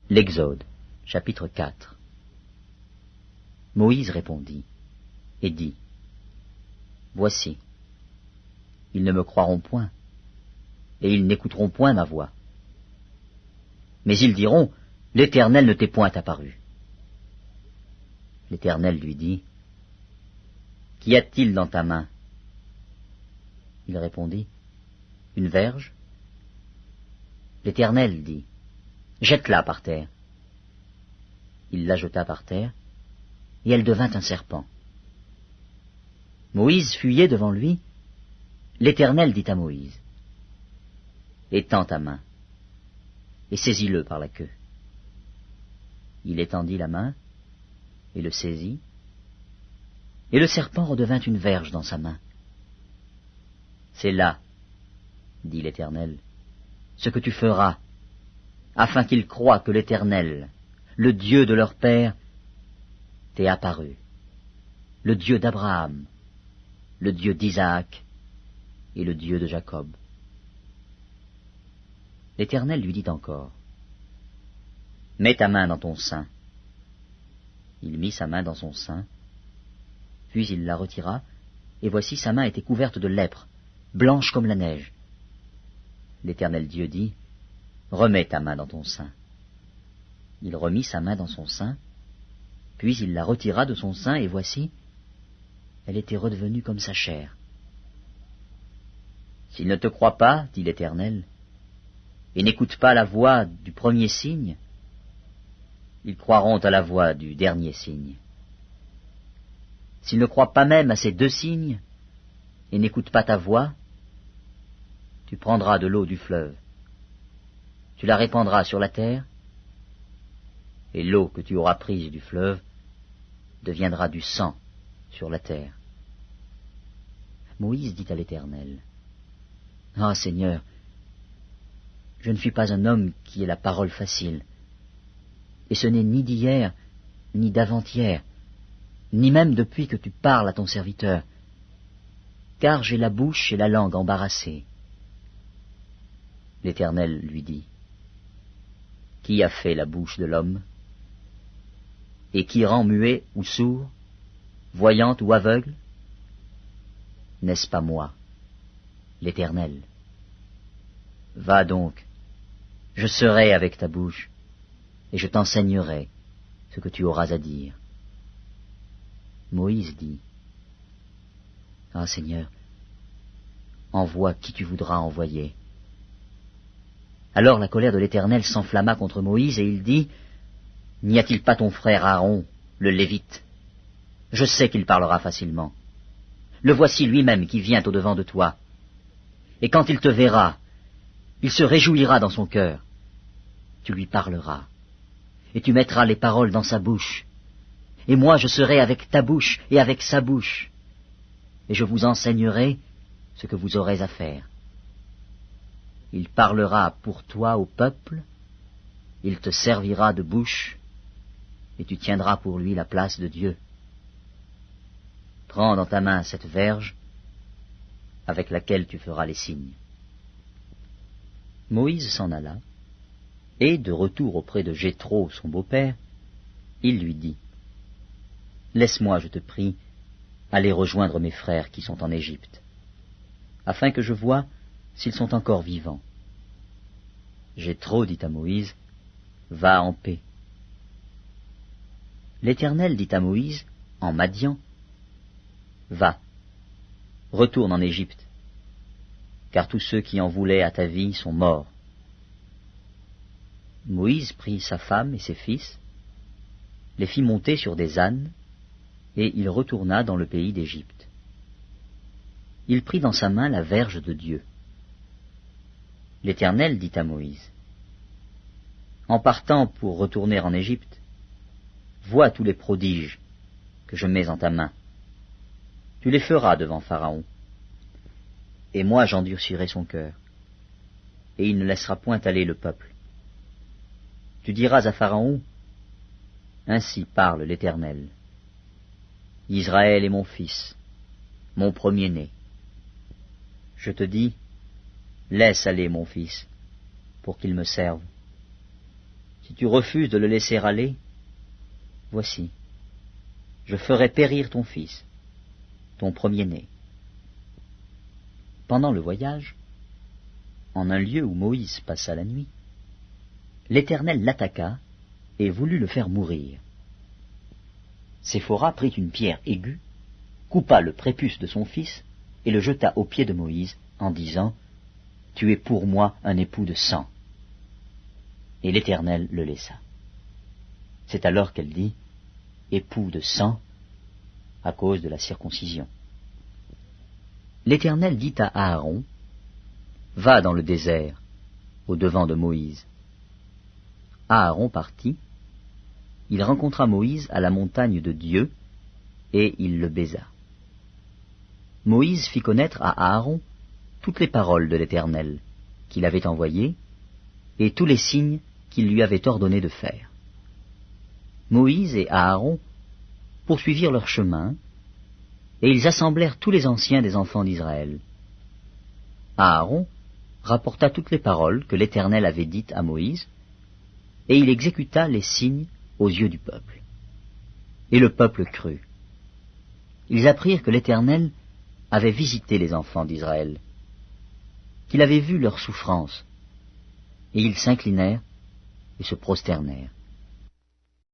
L'Exode, chapitre 4. Moïse répondit et dit, Voici, ils ne me croiront point, et ils n'écouteront point ma voix. Mais ils diront, l'Éternel ne t'est point apparu. L'Éternel lui dit, Qu'y a-t-il dans ta main? Il répondit, Une verge. L'Éternel dit, Jette-la par terre. Il la jeta par terre, et elle devint un serpent. Moïse fuyait devant lui. L'Éternel dit à Moïse, Étends ta main, et saisis-le par la queue. Il étendit la main, et le saisit, et le serpent redevint une verge dans sa main. C'est là, dit l'Éternel, ce que tu feras, afin qu'ils croient que l'Éternel, le Dieu de leur père, t'est apparu, le Dieu d'Abraham, le Dieu d'Isaac et le Dieu de Jacob. L'Éternel lui dit encore, Mets ta main dans ton sein. Il mit sa main dans son sein, puis il la retira, et voici sa main était couverte de lèpre, blanche comme la neige. L'Éternel Dieu dit, Remets ta main dans ton sein. Il remit sa main dans son sein, puis il la retira de son sein, et voici, elle était redevenue comme sa chair. S'ils ne te croient pas, dit l'Éternel, et n'écoutent pas la voix du premier signe, ils croiront à la voix du dernier signe. S'ils ne croient pas même à ces deux signes, et n'écoutent pas ta voix, tu prendras de l'eau du fleuve, tu la répandras sur la terre, et l'eau que tu auras prise du fleuve deviendra du sang sur la terre. Moïse dit à l'Éternel, Ah, Seigneur, je ne suis pas un homme qui ait la parole facile, et ce n'est ni d'hier, ni d'avant-hier, ni même depuis que tu parles à ton serviteur, car j'ai la bouche et la langue embarrassées. L'Éternel lui dit, Qui a fait la bouche de l'homme? Et qui rend muet ou sourd, voyant ou aveugle? N'est-ce pas moi, l'Éternel? Va donc, je serai avec ta bouche, et je t'enseignerai ce que tu auras à dire. Moïse dit, Ah, Seigneur, envoie qui tu voudras envoyer. Alors la colère de l'Éternel s'enflamma contre Moïse, et il dit, N'y a-t-il pas ton frère Aaron, le Lévite? Je sais qu'il parlera facilement. Le voici lui-même qui vient au-devant de toi. Et quand il te verra, il se réjouira dans son cœur. Tu lui parleras, et tu mettras les paroles dans sa bouche. Et moi je serai avec ta bouche et avec sa bouche, et je vous enseignerai ce que vous aurez à faire. Il parlera pour toi au peuple, il te servira de bouche, et tu tiendras pour lui la place de Dieu. Prends dans ta main cette verge, avec laquelle tu feras les signes. Moïse s'en alla, et de retour auprès de Jéthro, son beau-père, il lui dit, Laisse-moi, je te prie, aller rejoindre mes frères qui sont en Égypte, afin que je voie s'ils sont encore vivants. Jéthro dit à Moïse, Va en paix. L'Éternel dit à Moïse, en Madian, Va, retourne en Égypte, car tous ceux qui en voulaient à ta vie sont morts. Moïse prit sa femme et ses fils, les fit monter sur des ânes, et il retourna dans le pays d'Égypte. Il prit dans sa main la verge de Dieu. L'Éternel dit à Moïse, En partant pour retourner en Égypte, vois tous les prodiges que je mets en ta main. Tu les feras devant Pharaon, et moi j'endurcirai son cœur, et il ne laissera point aller le peuple. Tu diras à Pharaon, Ainsi parle l'Éternel. Israël est mon fils, mon premier-né. Je te dis, laisse aller mon fils, pour qu'il me serve. Si tu refuses de le laisser aller, voici, je ferai périr ton fils, ton premier-né. Pendant le voyage, en un lieu où Moïse passa la nuit, l'Éternel l'attaqua et voulut le faire mourir. Séphora prit une pierre aiguë, coupa le prépuce de son fils et le jeta aux pieds de Moïse en disant « Tu es pour moi un époux de sang. » Et l'Éternel le laissa. C'est alors qu'elle dit « époux de sang » à cause de la circoncision. L'Éternel dit à Aaron « Va dans le désert, au devant de Moïse. » Aaron partit, il rencontra Moïse à la montagne de Dieu, et il le baisa. Moïse fit connaître à Aaron toutes les paroles de l'Éternel qu'il avait envoyées, et tous les signes qu'il lui avait ordonné de faire. Moïse et Aaron poursuivirent leur chemin, et ils assemblèrent tous les anciens des enfants d'Israël. Aaron rapporta toutes les paroles que l'Éternel avait dites à Moïse, et il exécuta les signes aux yeux du peuple. Et le peuple crut. Ils apprirent que l'Éternel avait visité les enfants d'Israël, qu'il avait vu leur souffrance, et ils s'inclinèrent et se prosternèrent.